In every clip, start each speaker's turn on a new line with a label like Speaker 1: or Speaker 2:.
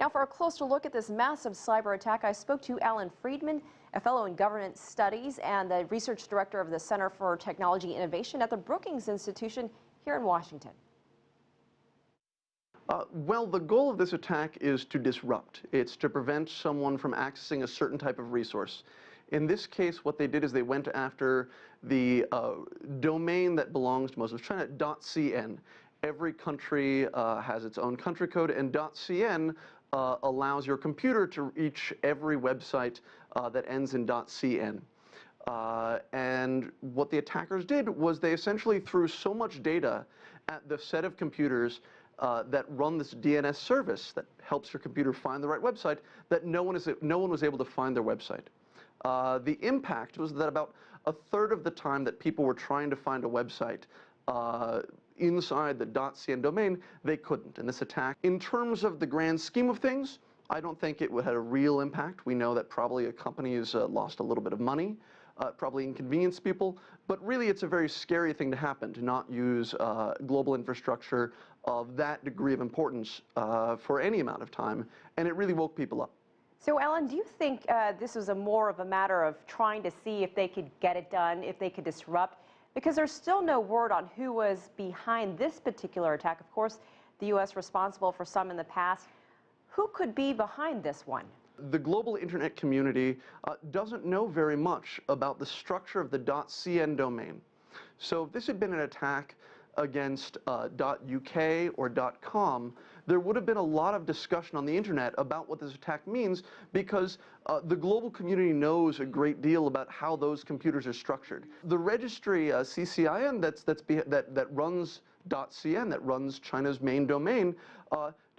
Speaker 1: Now, for a closer look at this massive cyber attack, I spoke to Allan Friedman, a fellow in governance studies and the research director of the Center for Technology Innovation at the Brookings Institution here in Washington.
Speaker 2: Well, the goal of this attack is to disrupt. It's to prevent someone from accessing a certain type of resource. In this case, what they did is they went after the domain that belongs to most of China, .cn. Every country has its own country code, and .cn allows your computer to reach every website that ends in .cn. And what the attackers did was they essentially threw so much data at the set of computers that run this DNS service that helps your computer find the right website that no one was able to find their website. The impact was that about a third of the time that people were trying to find a website inside the .cn domain, they couldn't. And this attack, in terms of the grand scheme of things, I don't think it had a real impact. We know that probably a company has lost a little bit of money, probably inconvenienced people, but really it's a very scary thing to happen, to not use global infrastructure of that degree of importance for any amount of time, and it really woke people up.
Speaker 1: So, Allan, do you think this was more of a matter of trying to see if they could get it done, if they could disrupt? Because there's still no word on who was behind this particular attack. Of course, the U.S. responsible for some in the past. Who could be behind this one?
Speaker 2: The global internet community doesn't know very much about the structure of the .cn domain. So if this had been an attack against .uk or .com, there would have been a lot of discussion on the internet about what this attack means, because the global community knows a great deal about how those computers are structured. The registry CCIN that runs .cn, that runs China's main domain,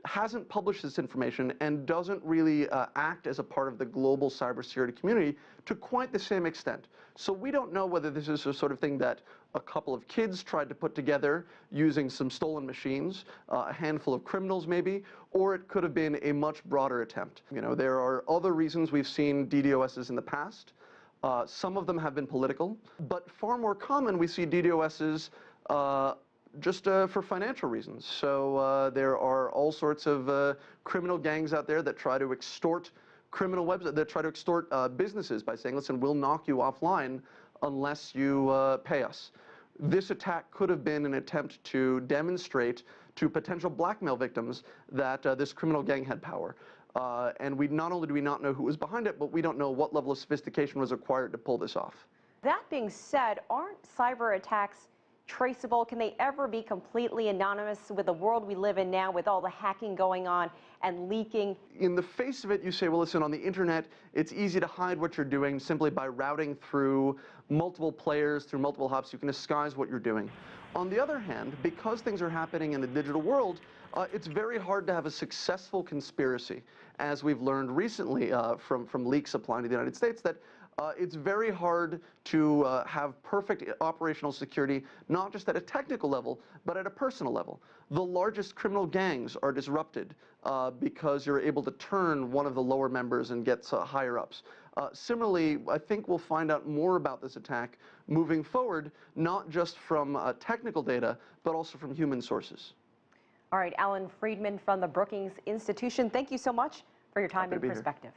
Speaker 2: hasn't published this information and doesn't really act as a part of the global cybersecurity community to quite the same extent. So we don't know whether this is a sort of thing that a couple of kids tried to put together using some stolen machines, a handful of criminals maybe, or it could have been a much broader attempt. You know, there are other reasons we've seen DDoSs in the past. Some of them have been political, but far more common we see DDoSs just for financial reasons. So there are all sorts of criminal gangs out there that try to extort criminal websites, that try to extort businesses by saying, listen, we'll knock you offline unless you pay us. This attack could have been an attempt to demonstrate to potential blackmail victims that this criminal gang had power. And not only do we not know who was behind it, but we don't know what level of sophistication was required to pull this off.
Speaker 1: That being said, aren't cyber attacks traceable? Can they ever be completely anonymous with the world we live in now, with all the hacking going on and leaking?
Speaker 2: In the face of it, you say, well, listen, on the internet, it's easy to hide what you're doing simply by routing through multiple players, through multiple hops. You can disguise what you're doing. On the other hand, because things are happening in the digital world, it's very hard to have a successful conspiracy, as we've learned recently from leaks applying to the United States, that it's very hard to have perfect operational security, not just at a technical level, but at a personal level. The largest criminal gangs are disrupted because you're able to turn one of the lower members and get higher ups. Similarly, I think we'll find out more about this attack moving forward, not just from technical data, but also from human sources.
Speaker 1: All right, Allan Friedman from the Brookings Institution, thank you so much for your time and perspective.